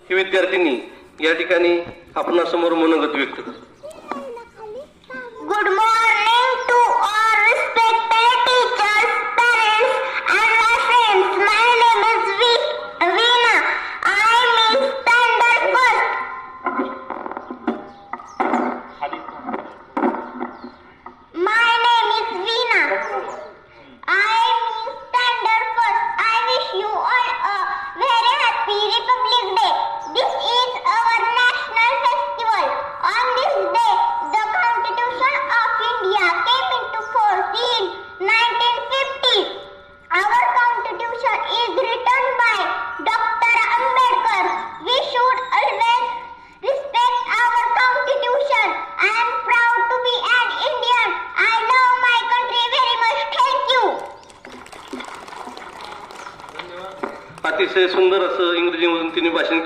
ही विद्यार्थिनी या ठिकाणी आपणासमोर मनोगत व्यक्त करते. Good morning to all respected teachers, parents, and my friends. My name is Veena. I am in standard first. My name is Veena. I am in standard first. I wish you all a very happy Republic Day. This is our national festival. On this day, the Constitution of India came into force in 1950. Our Constitution is written by Dr. Ambedkar. We should always respect our Constitution. I am proud to be an Indian. I love my country very much. Thank you. अतिशय सुंदर असं इंग्रजीमधून तिने भाषण केलं.